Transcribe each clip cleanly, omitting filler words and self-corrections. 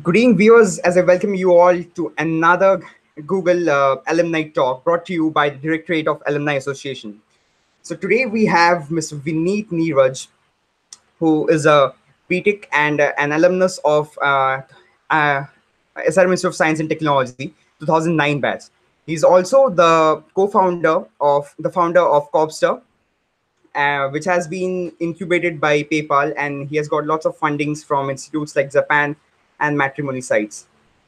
Good evening, viewers, as I welcome you all to another Google Alumni Talk brought to you by the Directorate of Alumni Association. So today we have Mr. Vineet Neeraj, who is a B.Tech and an alumnus of uh, SR Ministry of Science and Technology, 2009 batch. He's also the founder of Kobster, which has been incubated by PayPal, and he has got lots of fundings from institutes like Japan and matrimony sites.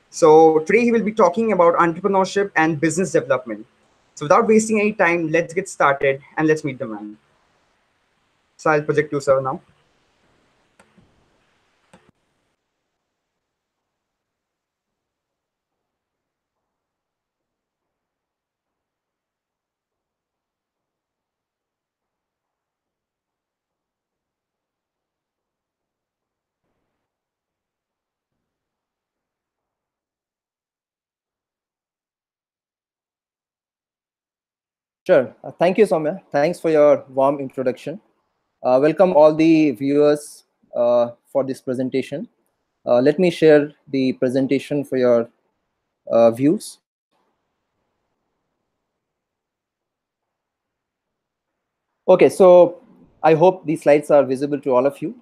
So today he will be talking about entrepreneurship and business development. So without wasting any time, let's get started and let's meet the man. So I'll project you, sir, now. Sure. Thank you, Soumya. Thanks for your warm introduction. Welcome all the viewers for this presentation. Let me share the presentation for your views. Okay, so I hope these slides are visible to all of you.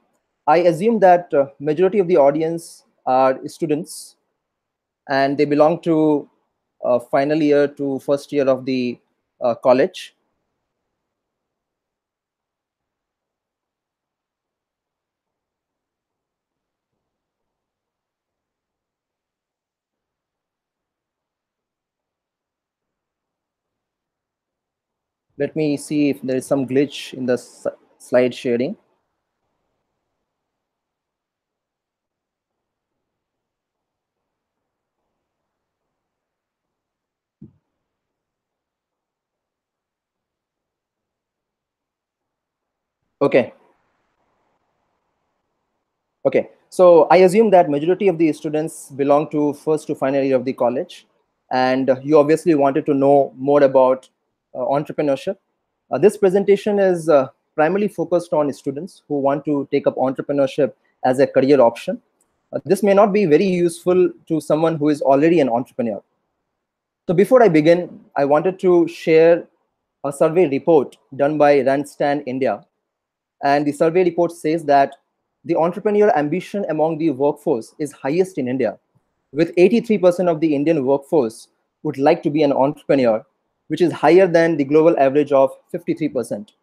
I assume that majority of the audience are students and they belong to final year to first year of the college. Let me see if there is some glitch in the slide sharing. Okay. Okay, so I assume that majority of the students belong to first to final year of the college, and you obviously wanted to know more about entrepreneurship. This presentation is primarily focused on students who want to take up entrepreneurship as a career option. This may not be very useful to someone who is already an entrepreneur. So before I begin, I wanted to share a survey report done by Randstad India. And the survey report says that the entrepreneurial ambition among the workforce is highest in India, with 83% of the Indian workforce would like to be an entrepreneur, which is higher than the global average of 53%.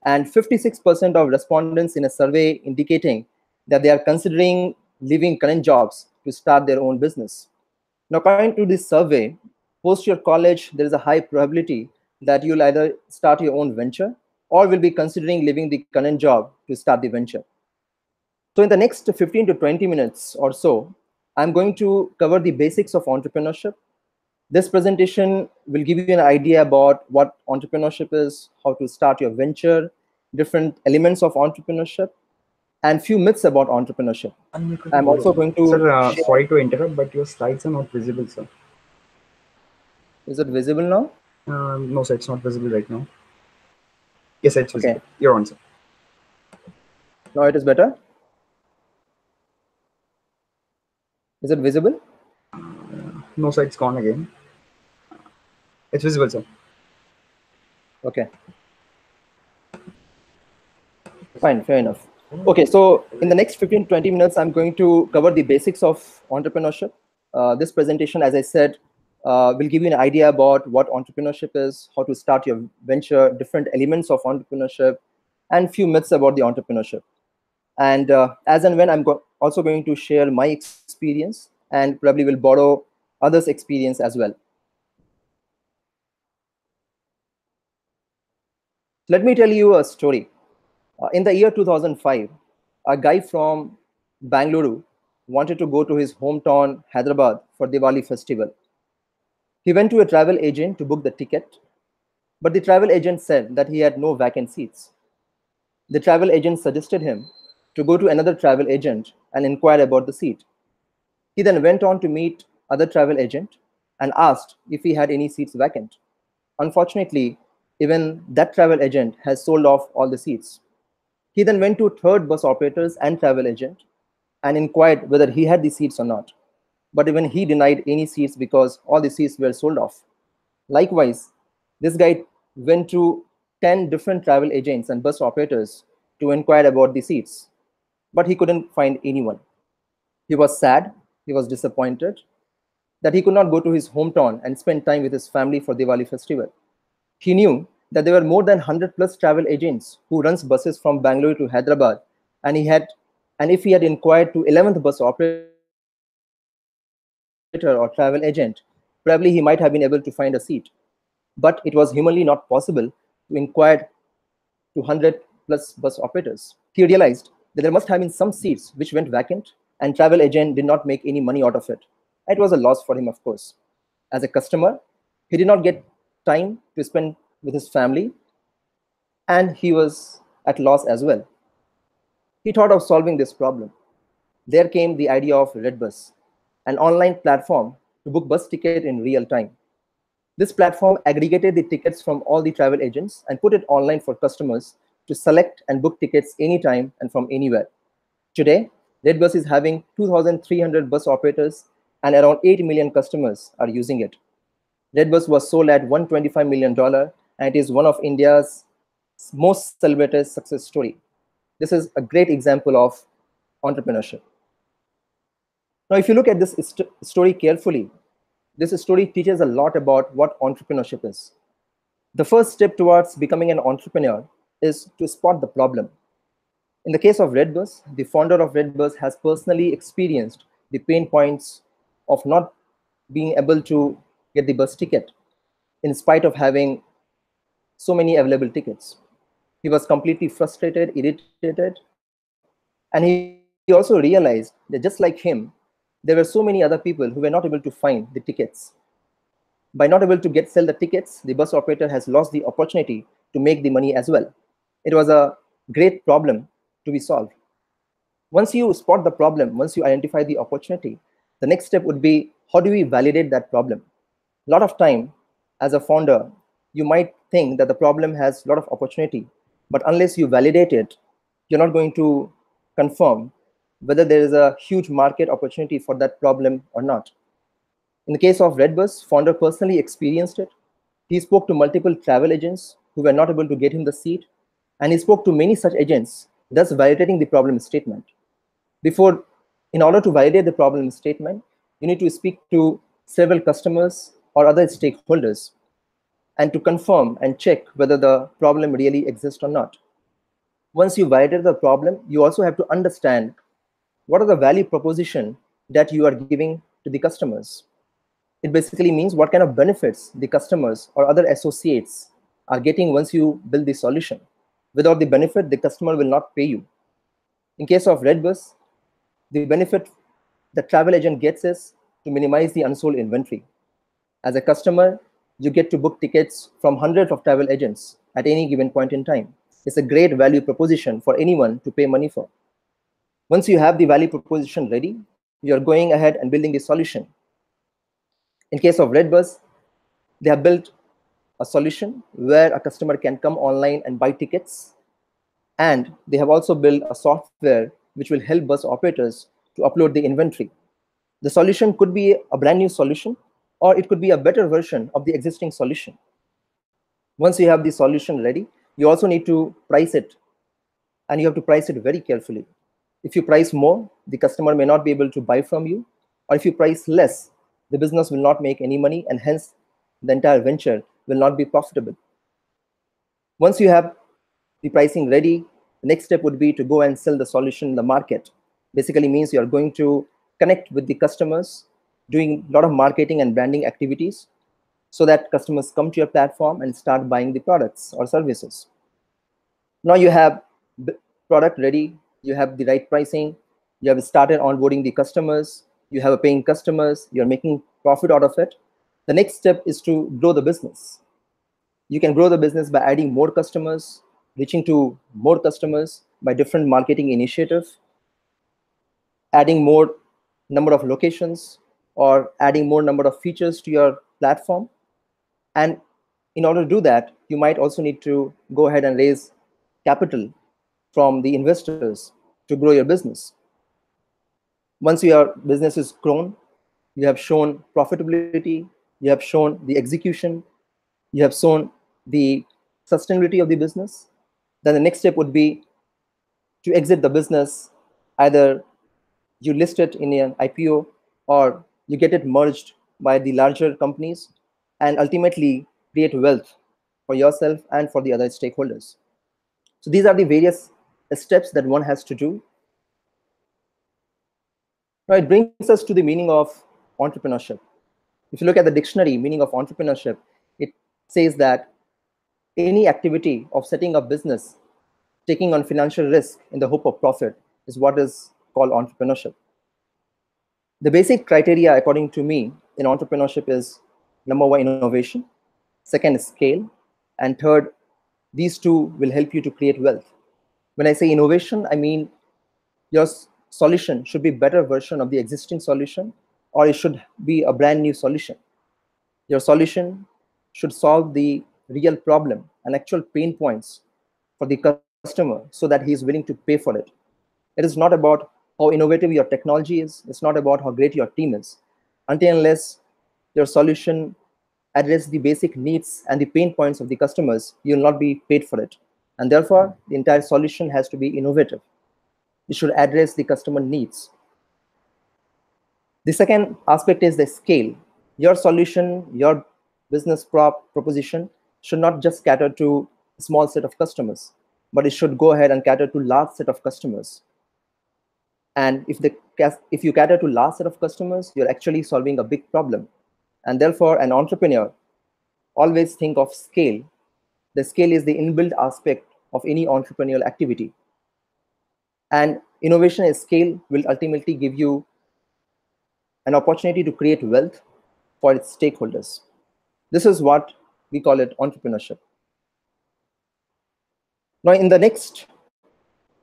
And 56% of respondents in a survey indicating that they are considering leaving current jobs to start their own business. Now, according to this survey, post your college, there is a high probability that you'll either start your own venture or will be considering leaving the current job to start the venture. So in the next 15 to 20 minutes or so, I'm going to cover the basics of entrepreneurship. This presentation will give you an idea about what entrepreneurship is, how to start your venture, different elements of entrepreneurship, and few myths about entrepreneurship. I'm also going to Sir, share. sorry to interrupt, but your slides are not visible, sir. Is it visible now? No, sir, it's not visible right now. Yes, sir, it's Okay. visible. You're on, sir. Now it is better. Is it visible? No, sir, it's gone again. It's visible, sir. Okay. Fine, fair enough. Okay, so in the next 15 to 20 minutes, I'm going to cover the basics of entrepreneurship. This presentation, as I said, will give you an idea about what entrepreneurship is, how to start your venture, different elements of entrepreneurship, and few myths about the entrepreneurship. And as and when I'm also going to share my experience and probably will borrow others' experience as well. Let me tell you a story. In the year 2005, a guy from Bangalore wanted to go to his hometown, Hyderabad, for Diwali festival. He went to a travel agent to book the ticket, but the travel agent said that he had no vacant seats. The travel agent suggested him to go to another travel agent and inquire about the seat. He then went on to meet other travel agent and asked if he had any seats vacant. Unfortunately, even that travel agent has sold off all the seats. He then went to third bus operators and travel agent and inquired whether he had the seats or not. but even he denied any seats because all the seats were sold off. Likewise, this guy went to 10 different travel agents and bus operators to inquire about the seats, but he couldn't find anyone. He was sad, he was disappointed that he could not go to his hometown and spend time with his family for Diwali festival. He knew that there were more than 100 plus travel agents who runs buses from Bangalore to Hyderabad, and if he had inquired to 11th bus operator or travel agent, probably he might have been able to find a seat. But it was humanly not possible to inquire to 100 plus bus operators. He realized that there must have been some seats which went vacant, and travel agent did not make any money out of it. It was a loss for him, of course. As a customer, he did not get time to spend with his family, and he was at loss as well. He thought of solving this problem. There came the idea of Redbus, an online platform to book bus ticket in real time. This platform aggregated the tickets from all the travel agents and put it online for customers to select and book tickets anytime and from anywhere. Today, Redbus is having 2,300 bus operators and around 8 million customers are using it. Redbus was sold at $125 million and it is one of India's most celebrated success story. This is a great example of entrepreneurship. Now, if you look at this story carefully, this story teaches a lot about what entrepreneurship is. The first step towards becoming an entrepreneur is to spot the problem. In the case of Redbus, the founder of Redbus has personally experienced the pain points of not being able to get the bus ticket in spite of having so many available tickets. He was completely frustrated, irritated, and he also realized that just like him, there were so many other people who were not able to find the tickets. By not able to sell the tickets, the bus operator has lost the opportunity to make the money as well. It was a great problem to be solved. Once you spot the problem, once you identify the opportunity, the next step would be, how do we validate that problem? A lot of time, as a founder, you might think that the problem has a lot of opportunity, but unless you validate it, you're not going to confirm whether there is a huge market opportunity for that problem or not. In the case of Redbus, founder personally experienced it. He spoke to multiple travel agents who were not able to get him the seat, and he spoke to many such agents, thus validating the problem statement. In order to validate the problem statement, you need to speak to several customers or other stakeholders and to confirm and check whether the problem really exists or not. Once you validate the problem, you also have to understand what are the value proposition that you are giving to the customers. It basically means what kind of benefits the customers or other associates are getting once you build the solution. Without the benefit, the customer will not pay you. In case of Redbus, the benefit the travel agent gets is to minimize the unsold inventory. As a customer, you get to book tickets from hundreds of travel agents at any given point in time. It's a great value proposition for anyone to pay money for. Once you have the value proposition ready, you're going ahead and building the solution. In case of Redbus, they have built a solution where a customer can come online and buy tickets. And they have also built a software which will help bus operators to upload the inventory. The solution could be a brand new solution, or it could be a better version of the existing solution. Once you have the solution ready, you also need to price it, and you have to price it very carefully. If you price more, the customer may not be able to buy from you, or if you price less, the business will not make any money, and hence the entire venture will not be profitable. Once you have the pricing ready, the next step would be to go and sell the solution in the market. Basically means you are going to connect with the customers, doing a lot of marketing and branding activities so that customers come to your platform and start buying the products or services. Now you have the product ready, you have the right pricing, you have started onboarding the customers, you have a paying customers, you're making profit out of it. The next step is to grow the business. You can grow the business by adding more customers, reaching to more customers by different marketing initiatives, adding more number of locations, or adding more number of features to your platform. And in order to do that, you might also need to go ahead and raise capital from the investors to grow your business. Once your business is grown, you have shown profitability, you have shown the execution, you have shown the sustainability of the business, then the next step would be to exit the business. Either you list it in an IPO or you get it merged by the larger companies and ultimately create wealth for yourself and for the other stakeholders. So these are the various steps that one has to do. Now it brings us to the meaning of entrepreneurship. If you look at the dictionary meaning of entrepreneurship, it says that any activity of setting up business, taking on financial risk in the hope of profit is what is called entrepreneurship. The basic criteria, according to me, in entrepreneurship is number one, innovation, second, scale, and third, these two will help you to create wealth. When I say innovation, I mean your solution should be better version of the existing solution, or it should be a brand new solution. Your solution should solve the real problem and actual pain points for the customer so that he is willing to pay for it. It is not about how innovative your technology is. It's not about how great your team is. Until unless your solution addresses the basic needs and the pain points of the customers, you will not be paid for it. And therefore, the entire solution has to be innovative. It should address the customer needs. The second aspect is the scale. Your solution, your business proposition should not just cater to a small set of customers, but it should go ahead and cater to large set of customers. And if you cater to large set of customers, you're actually solving a big problem. And therefore, an entrepreneur always think of scale. The scale is the inbuilt aspect of any entrepreneurial activity. And innovation and scale will ultimately give you an opportunity to create wealth for its stakeholders. This is what we call it entrepreneurship. Now, in the next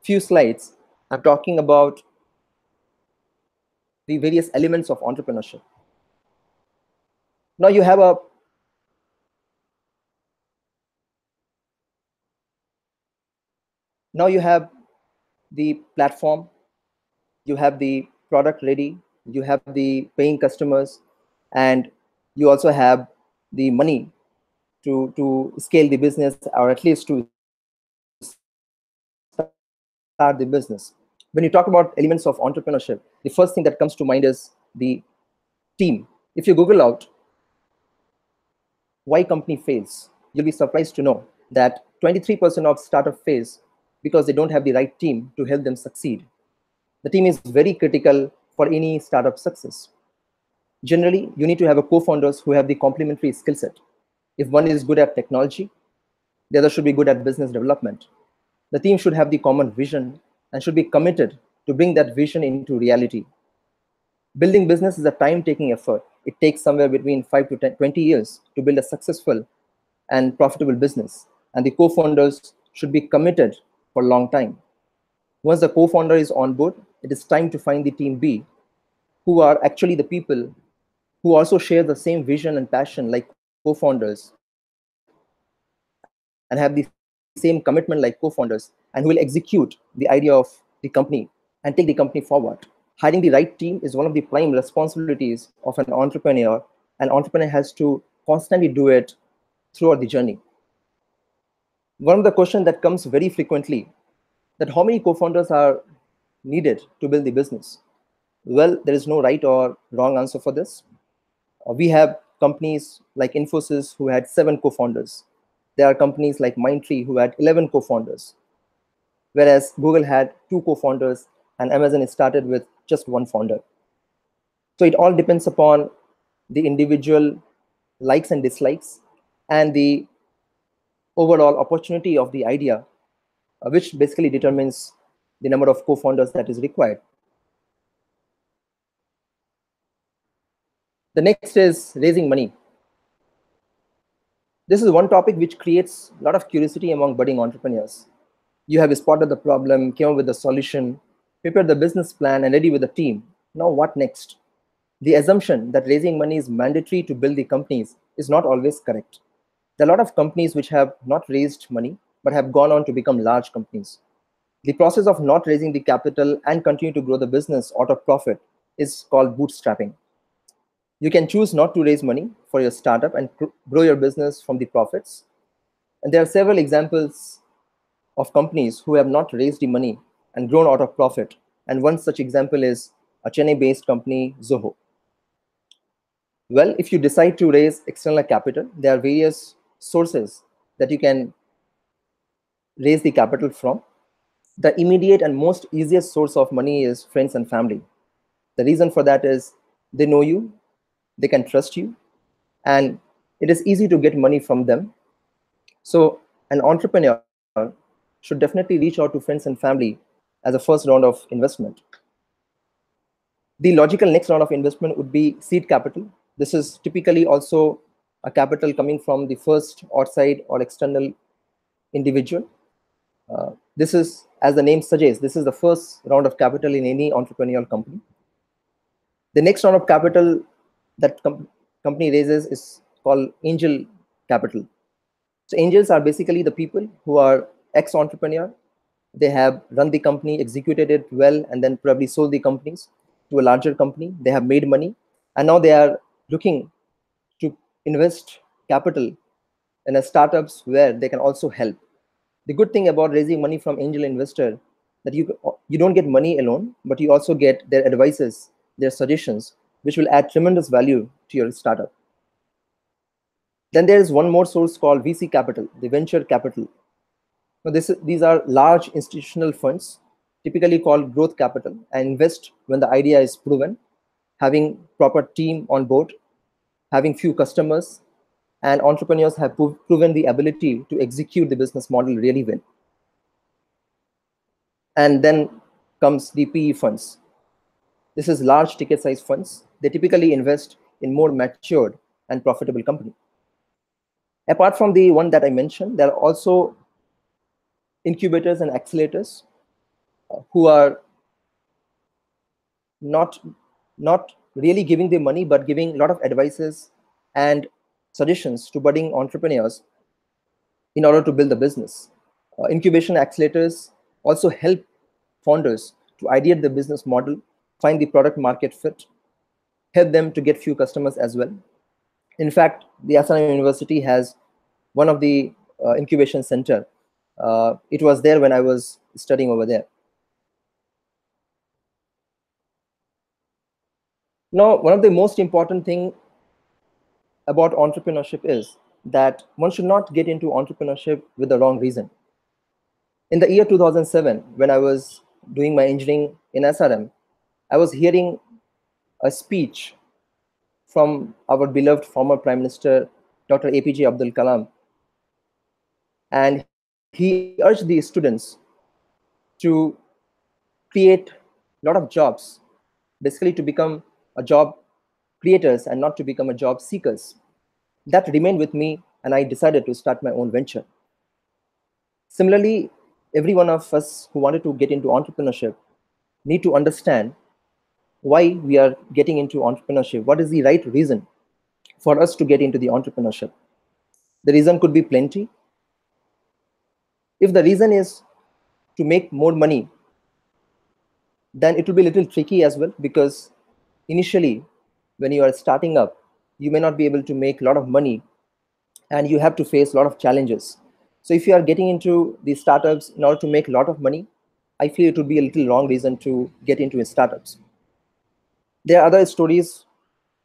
few slides, I'm talking about the various elements of entrepreneurship. Now you have the platform, you have the product ready, you have the paying customers, and you also have the money to scale the business, or at least to start the business. When you talk about elements of entrepreneurship, the first thing that comes to mind is the team. If you Google out why company fails, you'll be surprised to know that 23% of startup fails because they don't have the right team to help them succeed. The team is very critical for any startup success. Generally, you need to have a co-founders who have the complementary skill set. If one is good at technology, the other should be good at business development. The team should have the common vision and should be committed to bring that vision into reality. Building business is a time-taking effort. It takes somewhere between 5 to 10, 20 years to build a successful and profitable business. And the co-founders should be committed for a long time. Once the co-founder is on board, it is time to find the team B, who are actually the people who also share the same vision and passion like co-founders and have the same commitment like co-founders, and who will execute the idea of the company and take the company forward. Hiring the right team is one of the prime responsibilities of an entrepreneur. An entrepreneur has to constantly do it throughout the journey. One of the questions that comes very frequently, that how many co-founders are needed to build the business? Well, there is no right or wrong answer for this. We have companies like Infosys who had 7 co-founders. There are companies like Mindtree who had 11 co-founders, whereas Google had 2 co-founders and Amazon started with just 1 founder. So it all depends upon the individual likes and dislikes and the overall opportunity of the idea, which basically determines the number of co-founders that is required. The next is raising money. This is one topic which creates a lot of curiosity among budding entrepreneurs. You have spotted the problem, came up with the solution, prepared the business plan, and ready with the team. Now what next? The assumption that raising money is mandatory to build the companies is not always correct. There are a lot of companies which have not raised money but have gone on to become large companies. The process of not raising the capital and continue to grow the business out of profit is called bootstrapping. You can choose not to raise money for your startup and grow your business from the profits. And there are several examples of companies who have not raised the money and grown out of profit. And one such example is a Chennai-based company, Zoho. Well, if you decide to raise external capital, there are various sources that you can raise the capital from. The immediate and most easiest source of money is friends and family. The reason for that is they know you, they can trust you, and it is easy to get money from them. So an entrepreneur should definitely reach out to friends and family as a first round of investment. The logical next round of investment would be seed capital. This is typically also a capital coming from the first outside or external individual. This is, as the name suggests, this is the first round of capital in any entrepreneurial company. The next round of capital that company raises is called angel capital. So angels are basically the people who are ex-entrepreneur. They have run the company, executed it well, and then probably sold the companies to a larger company. They have made money, and now they are looking to invest capital in a startups where they can also help. The good thing about raising money from angel investor that you don't get money alone, but you also get their advices, their suggestions, which will add tremendous value to your startup. Then there is one more source called VC capital, the venture capital. Now these are large institutional funds, typically called growth capital, and invest when the idea is proven, having proper team on board, having few customers, and entrepreneurs have proven the ability to execute the business model really well. And then comes the PE funds. This is large ticket size funds. They typically invest in more matured and profitable company. Apart from the one that I mentioned, there are also incubators and accelerators who are not really giving the money, but giving a lot of advices and suggestions to budding entrepreneurs in order to build the business. Incubation accelerators also help founders to ideate the business model, find the product market fit, help them to get few customers as well. In fact, the SRM University has one of the incubation center. It was there when I was studying over there. Now, one of the most important thing about entrepreneurship is that one should not get into entrepreneurship with the wrong reason. In the year 2007, when I was doing my engineering in SRM, I was hearing a speech from our beloved former Prime Minister, Dr. APJ Abdul Kalam. And he urged the students to create a lot of jobs, basically to become a job creators and not to become a job seekers. That remained with me, and I decided to start my own venture. Similarly, every one of us who wanted to get into entrepreneurship need to understand why we are getting into entrepreneurship. What is the right reason for us to get into the entrepreneurship? The reason could be plenty. If the reason is to make more money, then it will be a little tricky as well, because initially, when you are starting up, you may not be able to make a lot of money, and you have to face a lot of challenges. So if you are getting into these startups in order to make a lot of money, I feel it would be a little wrong reason to get into startups. There are other stories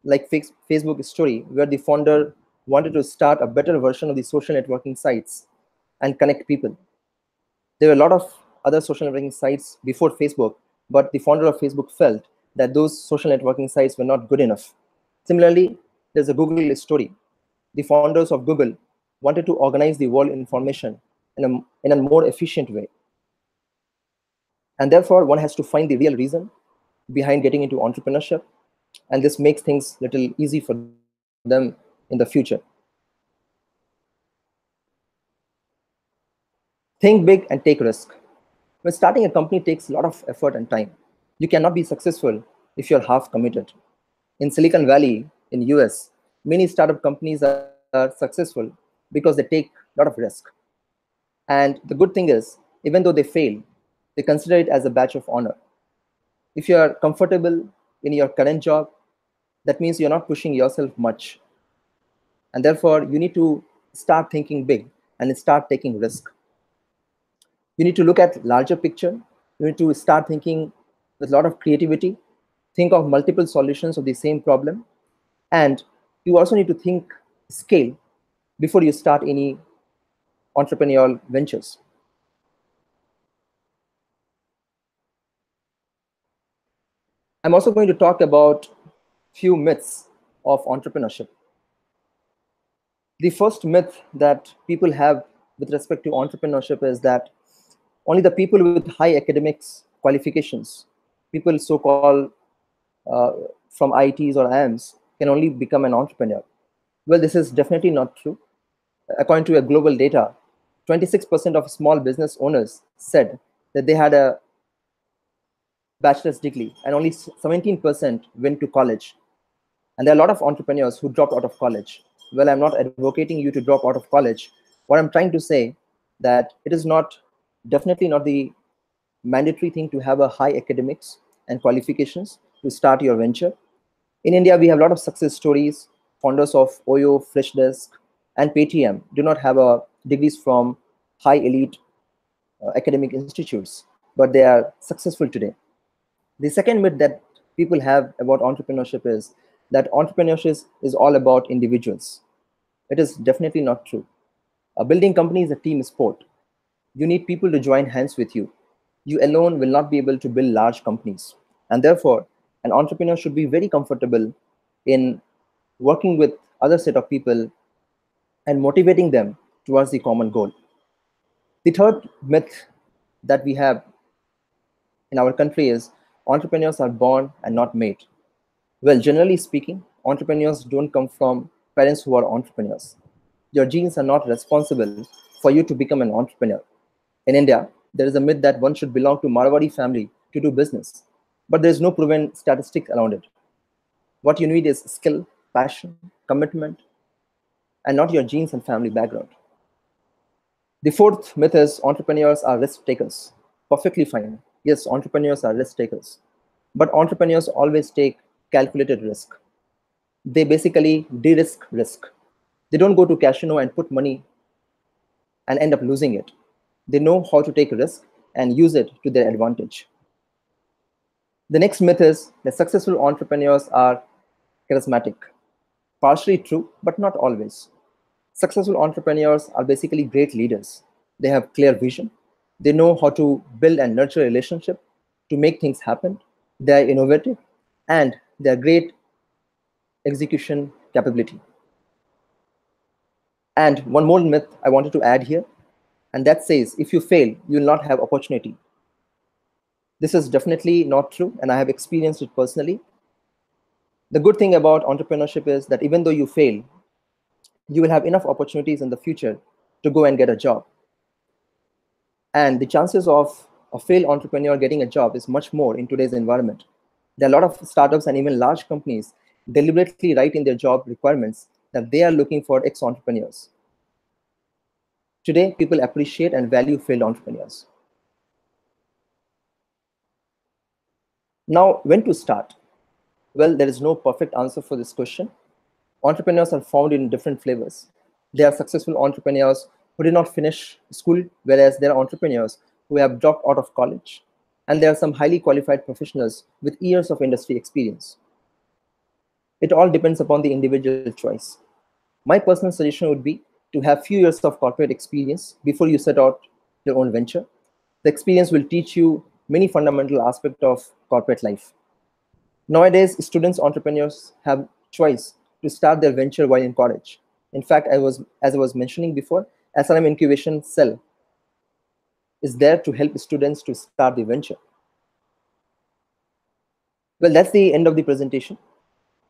like Facebook story, where the founder wanted to start a better version of the social networking sites and connect people. There were a lot of other social networking sites before Facebook, but the founder of Facebook felt that those social networking sites were not good enough. Similarly, there's a Google story. The founders of Google wanted to organize the world information in a more efficient way. And therefore, one has to find the real reason behind getting into entrepreneurship, and this makes things a little easy for them in the future. Think big and take risk. When starting a company takes a lot of effort and time. You cannot be successful if you're half committed. In Silicon Valley, in US, many startup companies are successful because they take a lot of risk. And the good thing is, even though they fail, they consider it as a badge of honor. If you are comfortable in your current job, That means you're not pushing yourself much. And therefore, you need to start thinking big and start taking risk. You need to look at larger picture. You need to start thinking with a lot of creativity, think of multiple solutions of the same problem. And you also need to think scale before you start any entrepreneurial ventures. I'm also going to talk about few myths of entrepreneurship. The first myth that people have with respect to entrepreneurship is that only the people with high academics qualifications, people so-called from ITs or IIMs, can only become an entrepreneur. Well, this is definitely not true. According to a global data, 26% of small business owners said that they had a bachelor's degree, and only 17% went to college. And there are a lot of entrepreneurs who dropped out of college. Well, I'm not advocating you to drop out of college. What I'm trying to say that it is not definitely not the mandatory thing to have a high academics and qualifications to start your venture. In India, we have a lot of success stories. Founders of Oyo, Freshdesk, and Paytm do not have degrees from high elite academic institutes, but they are successful today. The second myth that people have about entrepreneurship is that entrepreneurship is all about individuals. It is definitely not true. Building company is a team sport. You need people to join hands with you. You alone will not be able to build large companies. And therefore, an entrepreneur should be very comfortable in working with other set of people and motivating them towards the common goal. The third myth that we have in our country is entrepreneurs are born and not made. Well, generally speaking, entrepreneurs don't come from parents who are entrepreneurs. Your genes are not responsible for you to become an entrepreneur. In India, there is a myth that one should belong to Marwari family to do business, but there is no proven statistic around it. What you need is skill, passion, commitment, and not your genes and family background. The fourth myth is entrepreneurs are risk takers. Perfectly fine. Yes, entrepreneurs are risk takers. But entrepreneurs always take calculated risk. They basically de-risk risk. They don't go to casino and put money and end up losing it. They know how to take risk and use it to their advantage. The next myth is that successful entrepreneurs are charismatic. Partially true, but not always. Successful entrepreneurs are basically great leaders. They have clear vision. They know how to build and nurture a relationship to make things happen. They are innovative and they are great execution capability. And one more myth I wanted to add here, and that says if you fail, you will not have opportunity. This is definitely not true, and I have experienced it personally. The good thing about entrepreneurship is that even though you fail, you will have enough opportunities in the future to go and get a job. And the chances of a failed entrepreneur getting a job is much more in today's environment. There are a lot of startups and even large companies deliberately write in their job requirements that they are looking for ex-entrepreneurs. Today, people appreciate and value failed entrepreneurs. Now, when to start? Well, there is no perfect answer for this question. Entrepreneurs are found in different flavors. There are successful entrepreneurs who did not finish school, whereas there are entrepreneurs who have dropped out of college. And there are some highly qualified professionals with years of industry experience. It all depends upon the individual choice. My personal suggestion would be to have few years of corporate experience before you set out your own venture. The experience will teach you many fundamental aspects of corporate life. Nowadays, students, entrepreneurs have choice to start their venture while in college. In fact, as I was mentioning before, SRM incubation cell is there to help students to start the venture. Well, that's the end of the presentation.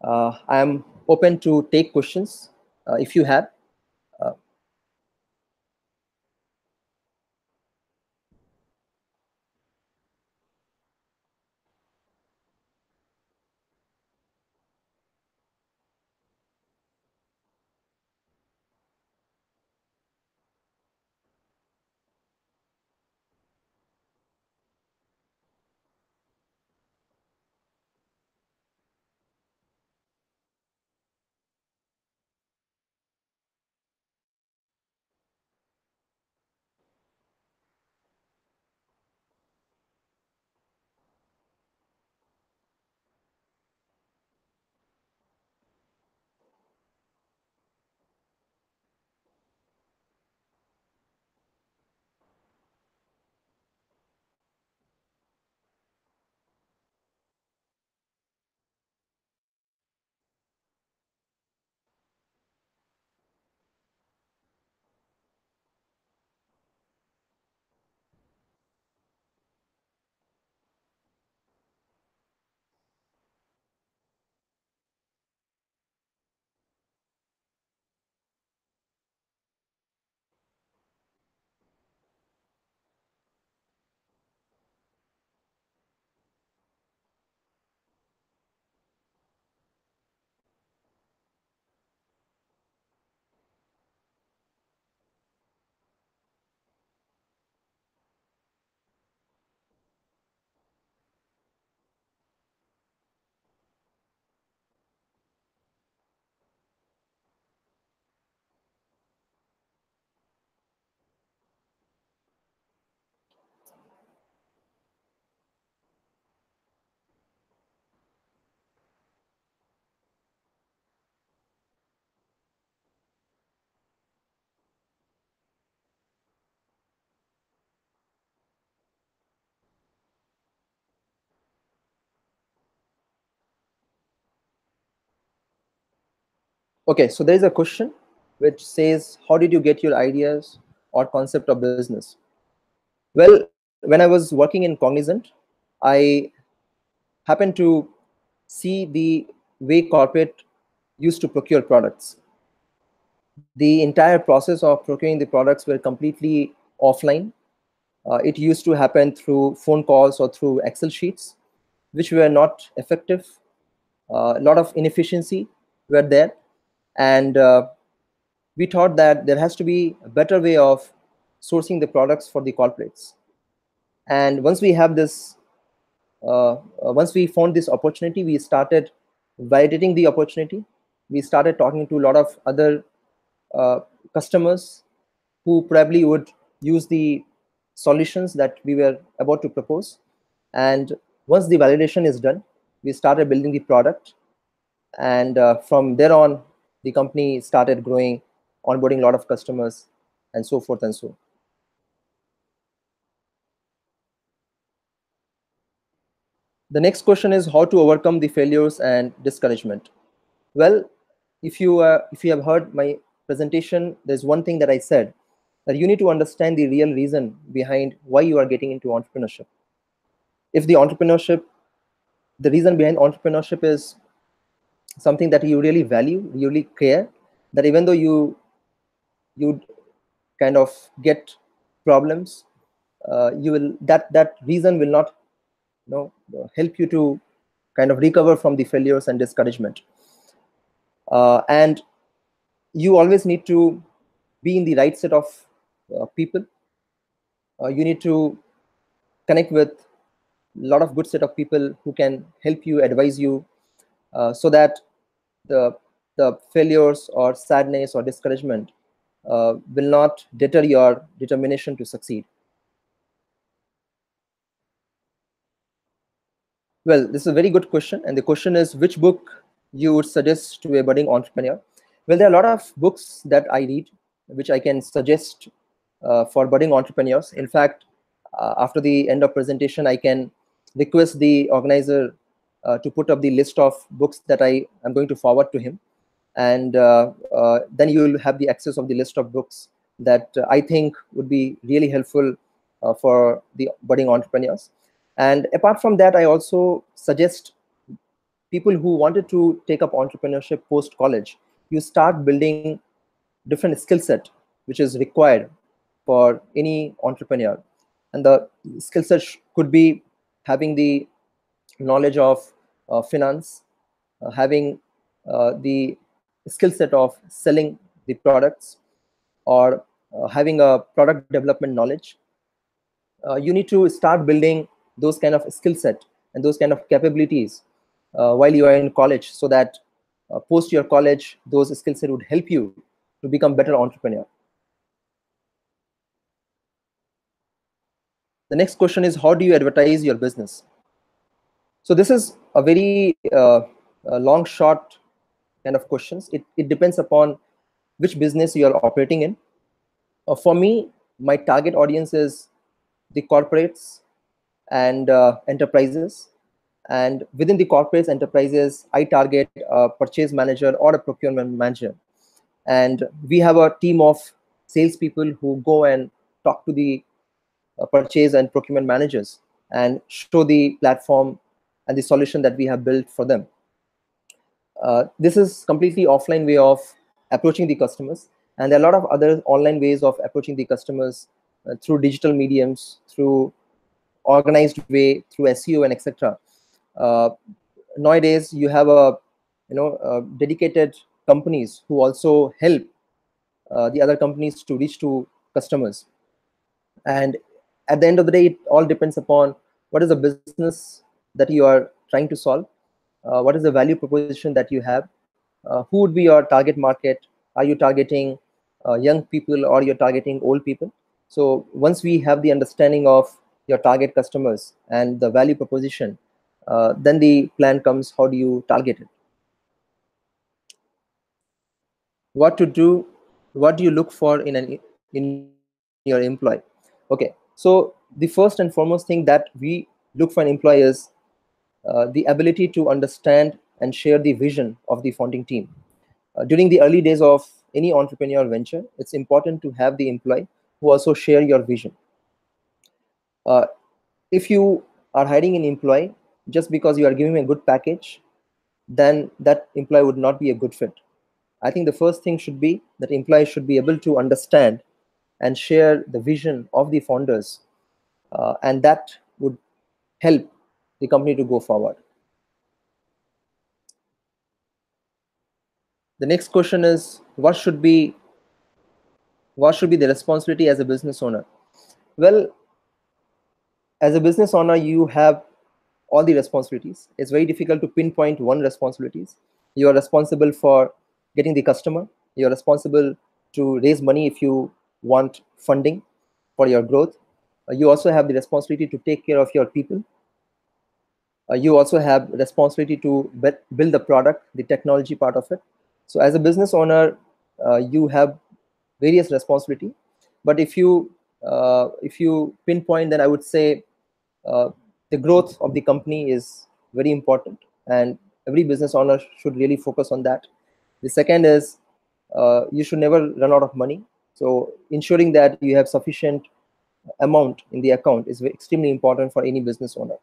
I am open to take questions if you have. Uh, Okay, so there is a question which says, how did you get your ideas or concept of business? Well, when I was working in Cognizant, I happened to see the way corporate used to procure products. The entire process of procuring the products were completely offline. It used to happen through phone calls or through Excel sheets, which were not effective. A lot of inefficiency were there, and we thought that there has to be a better way of sourcing the products for the corporates. And once we found this opportunity, we started validating the opportunity. We started talking to a lot of other uh, customers who probably would use the solutions that we were about to propose. And once the validation is done, we started building the product. And from there on, the company started growing, onboarding a lot of customers, and so forth and so. The next question is how to overcome the failures and discouragement. Well, if you have heard my presentation, there's one thing that I said, that you need to understand the real reason behind why you are getting into entrepreneurship. If the reason behind entrepreneurship is something that you really value, you really care, that even though you kind of get problems, you will that reason will not, help you to kind of recover from the failures and discouragement. And you always need to be in the right set of people. You need to connect with a lot of good set of people who can help you, advise you, so that the the failures or sadness or discouragement will not deter your determination to succeed. Well, this is a very good question, and the question is which book you would suggest to a budding entrepreneur. Well, there are a lot of books that I read, which I can suggest for budding entrepreneurs. In fact, after the end of presentation, I can request the organizer to put up the list of books that I am going to forward to him, and then you will have the access of the list of books that I think would be really helpful for the budding entrepreneurs. And apart from that, I also suggest people who wanted to take up entrepreneurship post college, you start building different skill set which is required for any entrepreneur. And the skill set could be having the knowledge of finance, having the skill set of selling the products, or having a product development knowledge. You need to start building those kind of skill set and those kind of capabilities while you are in college, so that post your college, those skill set would help you to become better entrepreneur. The next question is, how do you advertise your business? So this is a very long, short kind of questions. It depends upon which business you are operating in. For me, my target audience is the corporates and enterprises. And within the corporates enterprises, I target a purchase manager or a procurement manager. And we have a team of salespeople who go and talk to the purchase and procurement managers and show the platform and the solution that we have built for them. This is completely offline way of approaching the customers, and there are a lot of other online ways of approaching the customers through digital mediums, through organized way, through SEO and etc. Uh, Nowadays, you have dedicated companies who also help the other companies to reach to customers. And at the end of the day, it all depends upon what is the business that you are trying to solve, what is the value proposition that you have, who would be your target market. Are you targeting young people or you're targeting old people? So once we have the understanding of your target customers and the value proposition, then the plan comes, how do you target it? What to do, what do you look for in your employee? Okay, so the first and foremost thing that we look for an employee is the ability to understand and share the vision of the founding team. During the early days of any entrepreneurial venture, it's important to have the employee who also share your vision. Uh, if you are hiring an employee just because you are giving him a good package, then that employee would not be a good fit. I think the first thing should be that employees should be able to understand and share the vision of the founders, and that would help the company to go forward. The next question is, what should be the responsibility as a business owner? Well, as a business owner, you have all the responsibilities. It's very difficult to pinpoint one responsibilities. You are responsible for getting the customer. You're responsible to raise money if you want funding for your growth. You also have the responsibility to take care of your people. You also have responsibility to build the product, the technology part of it. So as a business owner, you have various responsibility. But if you pinpoint, then I would say uh, the growth of the company is very important, and every business owner should really focus on that. The second is, you should never run out of money. So ensuring that you have sufficient amount in the account is extremely important for any business owner.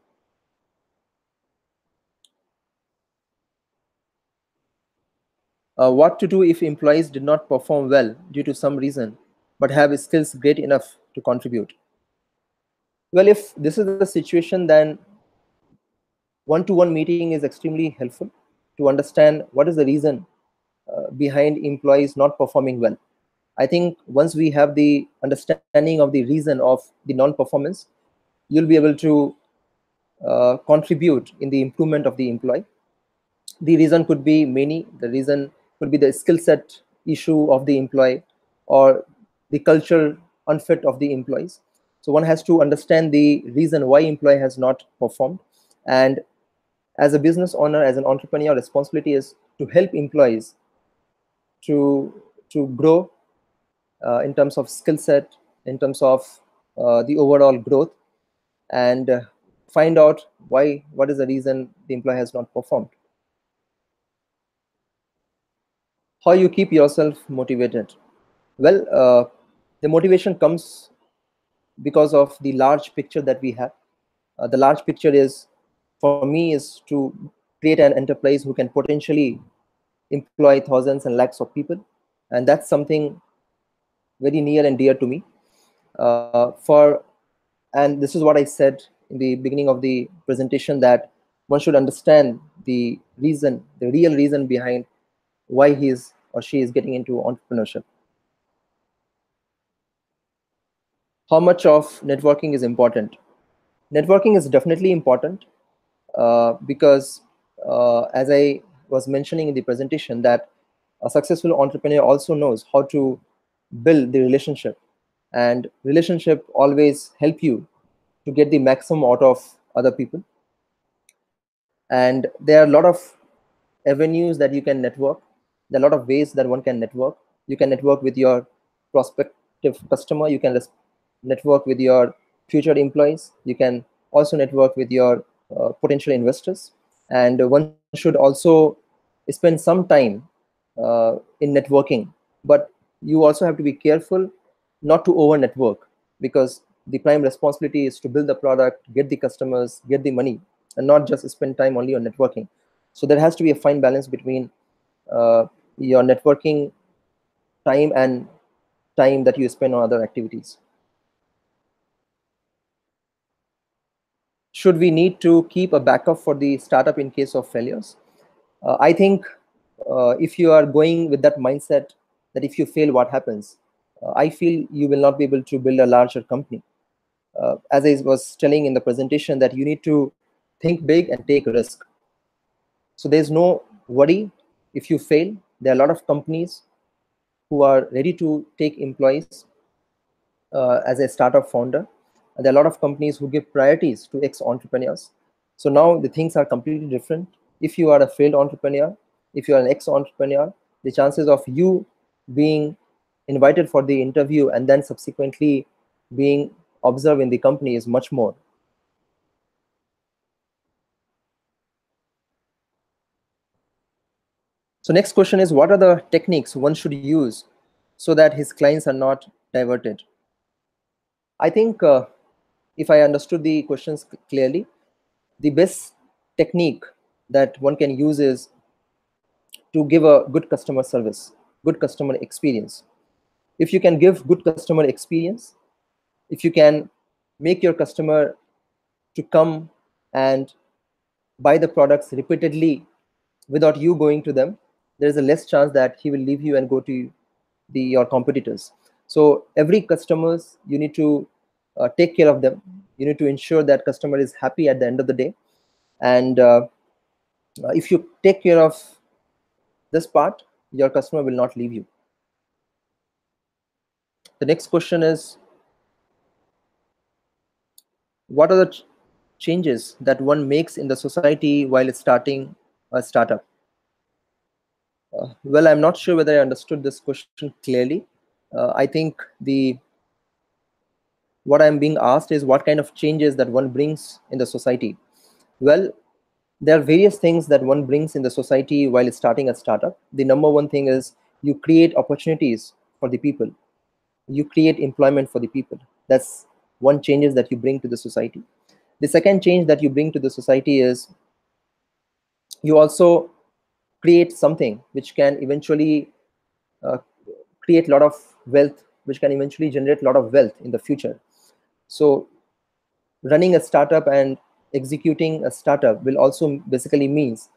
What to do if employees did not perform well due to some reason but have skills great enough to contribute? Well, if this is the situation, then one-to-one meeting is extremely helpful to understand what is the reason behind employees not performing well. I think once we have the understanding of the reason of the non-performance, you'll be able to contribute in the improvement of the employee. The reason could be many. The reason could be the skill set issue of the employee, or the culture unfit of the employees. So one has to understand the reason why employee has not performed. And as a business owner, as an entrepreneur, responsibility is to help employees to grow in terms of skill set, in terms of the overall growth, and find out what is the reason the employee has not performed. How you keep yourself motivated? Well, the motivation comes because of the large picture that we have. The large picture is, for me, is to create an enterprise who can potentially employ thousands and lakhs of people, and that's something very near and dear to me. For And this is what I said in the beginning of the presentation, that one should understand the reason, the real reason behind why he is or she is getting into entrepreneurship. How much of networking is important? Networking is definitely important, because as I was mentioning in the presentation, that a successful entrepreneur also knows how to build the relationship, and relationship always help you to get the maximum out of other people. And there are a lot of avenues that you can network. There are a lot of ways that one can network. You can network with your prospective customer. You can network with your future employees. You can also network with your potential investors. And one should also spend some time in networking. But you also have to be careful not to over network, because the prime responsibility is to build the product, get the customers, get the money, and not just spend time only on networking. So there has to be a fine balance between your networking time and time that you spend on other activities. Should we need to keep a backup for the startup in case of failures? I think if you are going with that mindset, that if you fail, what happens? I feel you will not be able to build a larger company. As I was telling in the presentation, that you need to think big and take risk. So there's no worry if you fail. There are a lot of companies who are ready to take employees as a startup founder. And there are a lot of companies who give priorities to ex-entrepreneurs. So now the things are completely different. If you are a failed entrepreneur, if you are an ex-entrepreneur, the chances of you being invited for the interview and then subsequently being observed in the company is much more. So next question is, what are the techniques one should use so that his clients are not diverted? I think if I understood the questions clearly, the best technique that one can use is to give a good customer service, good customer experience. If you can give good customer experience, if you can make your customer to come and buy the products repeatedly without you going to them, there is a less chance that he will leave you and go to your competitors. So every customers, you need to take care of them. You need to ensure that customer is happy at the end of the day. And if you take care of this part, your customer will not leave you. The next question is, what are the changes that one makes in the society while starting a startup? Well, I'm not sure whether I understood this question clearly. I think the what I'm being asked is what kind of changes that one brings in the society. Well, there are various things that one brings in the society while starting a startup. The number one thing is you create opportunities for the people. You create employment for the people. That's one changes that you bring to the society. The second change that you bring to the society is you also create something which can eventually uh, create a lot of wealth, which can eventually generate a lot of wealth in the future. So running a startup and executing a startup will also basically means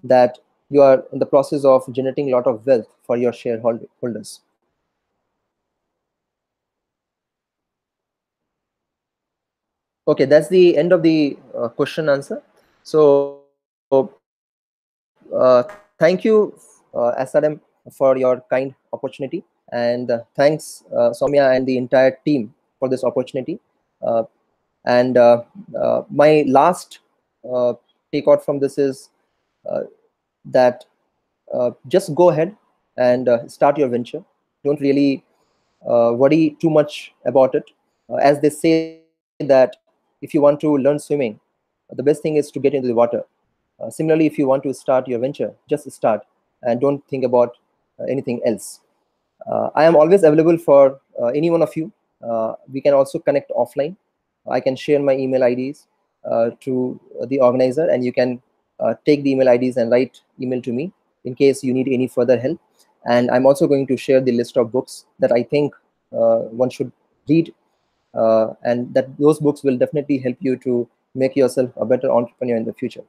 that you are in the process of generating a lot of wealth for your shareholders. Okay, that's the end of the question answer. So thank you, Asadam, for your kind opportunity, and thanks Soumya and the entire team for this opportunity. uh, and my last uh, takeout from this is uh, that just go ahead and start your venture. Don't really worry too much about it. As they say that if you want to learn swimming, the best thing is to get into the water. Similarly, if you want to start your venture, just start and don't think about anything else. I am always available for any one of you. We can also connect offline. I can share my email IDs to the organizer, and you can take the email IDs and write email to me in case you need any further help. And I'm also going to share the list of books that I think one should read, and that those books will definitely help you to make yourself a better entrepreneur in the future.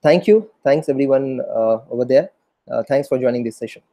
Thank you. Thanks everyone over there. Thanks for joining this session.